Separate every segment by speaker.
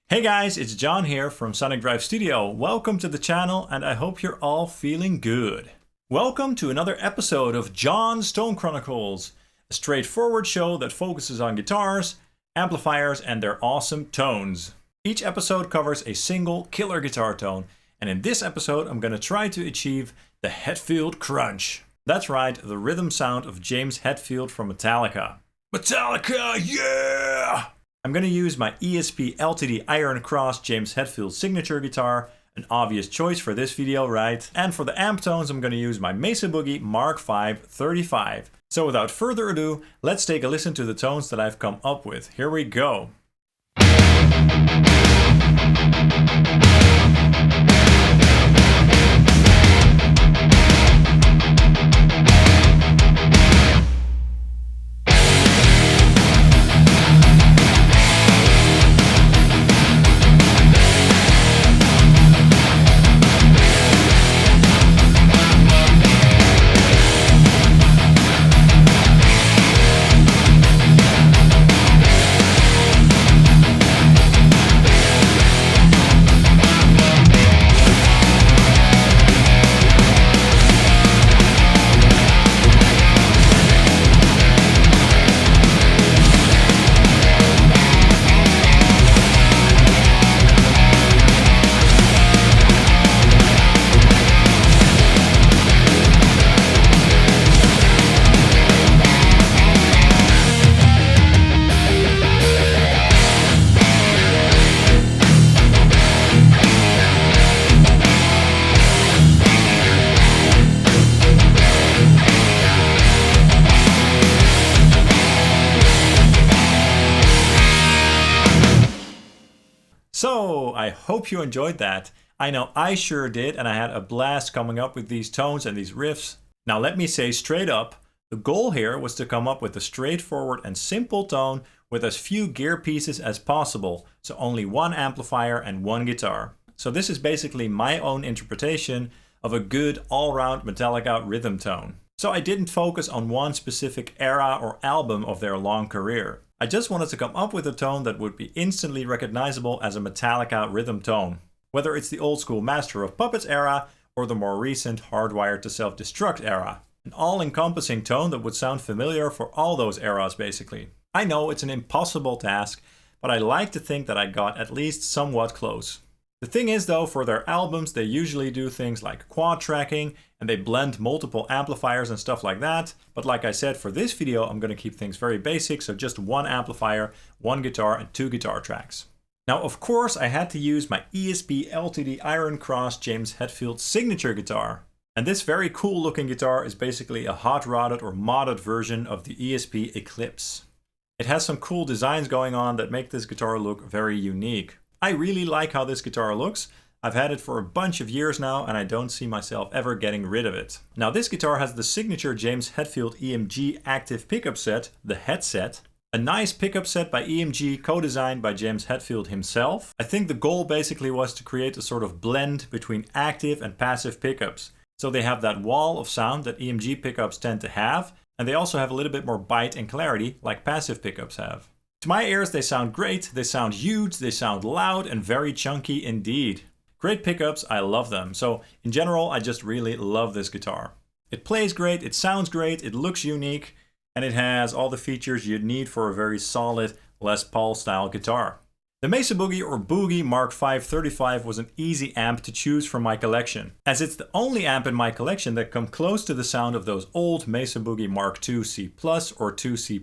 Speaker 1: Hey guys, it's John here from Sonic Drive Studio. Welcome to the channel and I hope you're all feeling good. Welcome to another episode of John's Tone Chronicles, a straightforward show that focuses on guitars, amplifiers and their awesome tones. Each episode covers a single killer guitar tone, and in this episode I'm going to try to achieve the Hetfield Crunch. That's right, the rhythm sound of James Hetfield from Metallica. Metallica, yeah! I'm going to use my ESP LTD Iron Cross James Hetfield signature guitar, an obvious choice for this video, right? And for the amp tones, I'm going to use my METALLICA Mark V 35. So without further ado, let's take a listen to the tones that I've come up with. Here we go. So, I hope you enjoyed that. I know I sure did, and I had a blast coming up with these tones and these riffs. Now let me say straight up, the goal here was to come up with a straightforward and simple tone with as few gear pieces as possible, so only one amplifier and one guitar. So this is basically my own interpretation of a good all-round Metallica rhythm tone. So I didn't focus on one specific era or album of their long career. I just wanted to come up with a tone that would be instantly recognizable as a Metallica rhythm tone. Whether it's the old school Master of Puppets era or the more recent Hardwired to Self-Destruct era. An all-encompassing tone that would sound familiar for all those eras basically. I know it's an impossible task, but I like to think that I got at least somewhat close. The thing is though, for their albums they usually do things like quad tracking and they blend multiple amplifiers and stuff like that. But like I said, for this video I'm going to keep things very basic, so just one amplifier, one guitar and two guitar tracks. Now of course I had to use my ESP LTD Iron Cross James Hetfield signature guitar. And this very cool looking guitar is basically a hot rodded or modded version of the ESP Eclipse. It has some cool designs going on that make this guitar look very unique. I really like how this guitar looks. I've had it for a bunch of years now and I don't see myself ever getting rid of it. Now this guitar has the signature James Hetfield EMG active pickup set, the Hetset. A nice pickup set by EMG, co-designed by James Hetfield himself. I think the goal basically was to create a sort of blend between active and passive pickups. So they have that wall of sound that EMG pickups tend to have, and they also have a little bit more bite and clarity like passive pickups have. To my ears they sound great, they sound huge, they sound loud and very chunky indeed. Great pickups, I love them. So in general I just really love this guitar. It plays great, it sounds great, it looks unique, and it has all the features you'd need for a very solid Les Paul style guitar. The METALLICA or Boogie Mark V 35 was an easy amp to choose from my collection, as it's the only amp in my collection that comes close to the sound of those old METALLICA Mark II C+ or II C++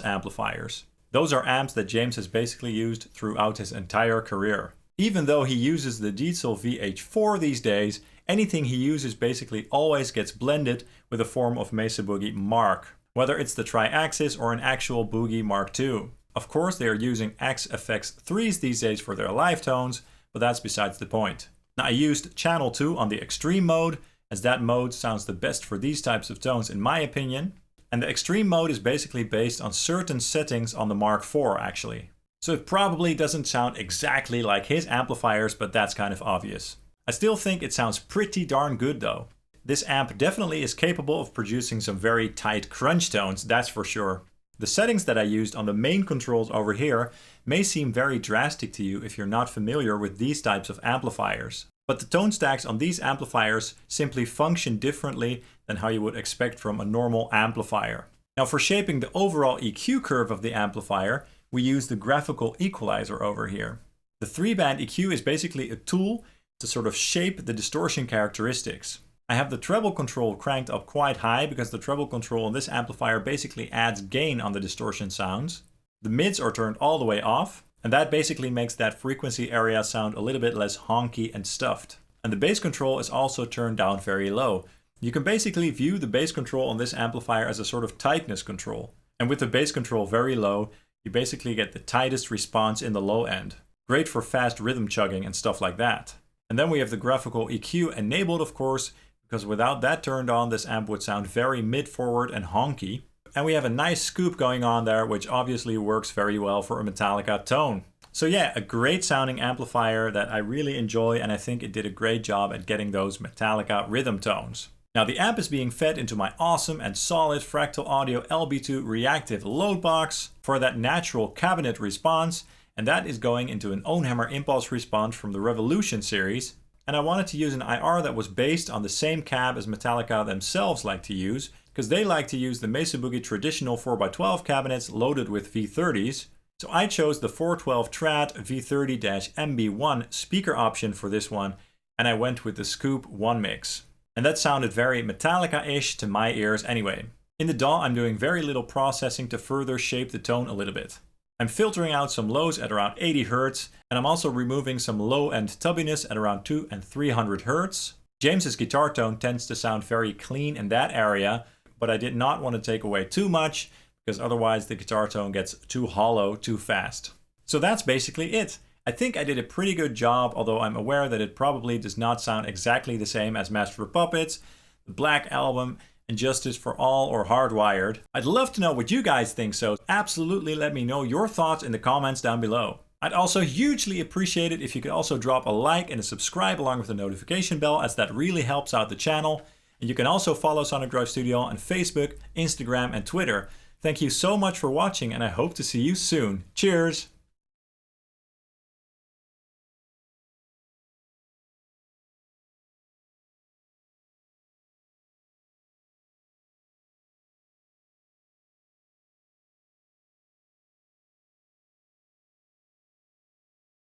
Speaker 1: amplifiers. Those are amps that James has basically used throughout his entire career. Even though he uses the Diesel VH4 these days, anything he uses basically always gets blended with a form of METALLICA Mark, whether it's the Tri-Axis or an actual Boogie Mark II. Of course they are using XFX3s these days for their live tones, but that's besides the point. Now I used channel 2 on the extreme mode, as that mode sounds the best for these types of tones in my opinion. And the extreme mode is basically based on certain settings on the Mark IV actually. So it probably doesn't sound exactly like his amplifiers, but that's kind of obvious. I still think it sounds pretty darn good though. This amp definitely is capable of producing some very tight crunch tones, that's for sure. The settings that I used on the main controls over here may seem very drastic to you if you're not familiar with these types of amplifiers. But the tone stacks on these amplifiers simply function differently than how you would expect from a normal amplifier. Now for shaping the overall EQ curve of the amplifier, we use the graphical equalizer over here. The 3-band EQ is basically a tool to sort of shape the distortion characteristics. I have the treble control cranked up quite high because the treble control on this amplifier basically adds gain on the distortion sounds. The mids are turned all the way off, and that basically makes that frequency area sound a little bit less honky and stuffed. And the bass control is also turned down very low. You can basically view the bass control on this amplifier as a sort of tightness control. And with the bass control very low, you basically get the tightest response in the low end. Great for fast rhythm chugging and stuff like that. And then we have the graphical EQ enabled, of course, because without that turned on, this amp would sound very mid-forward and honky. And we have a nice scoop going on there, which obviously works very well for a Metallica tone. So yeah, a great sounding amplifier that I really enjoy, and I think it did a great job at getting those Metallica rhythm tones. Now the amp is being fed into my awesome and solid Fractal Audio LB2 reactive load box for that natural cabinet response, and that is going into an Ownhammer impulse response from the Revolution series. And I wanted to use an IR that was based on the same cab as Metallica themselves like to use, because they like to use the Mesa Boogie traditional 4x12 cabinets loaded with V30s. So I chose the 412 Trad V30-MB1 speaker option for this one, and I went with the Scoop 1 mix. And that sounded very Metallica-ish to my ears anyway. In the DAW, I'm doing very little processing to further shape the tone a little bit. I'm filtering out some lows at around 80 Hz, and I'm also removing some low-end tubbiness at around 200 and 300 Hz. James's guitar tone tends to sound very clean in that area, but I did not want to take away too much, because otherwise the guitar tone gets too hollow too fast. So that's basically it. I think I did a pretty good job, although I'm aware that it probably does not sound exactly the same as Master of Puppets, the Black Album, and Justice for All or Hardwired. I'd love to know what you guys think, so absolutely let me know your thoughts in the comments down below. I'd also hugely appreciate it if you could also drop a like and a subscribe along with the notification bell, as that really helps out the channel. And you can also follow Sonic Drive Studio on Facebook, Instagram, and Twitter. Thank you so much for watching, and I hope to see you soon. Cheers!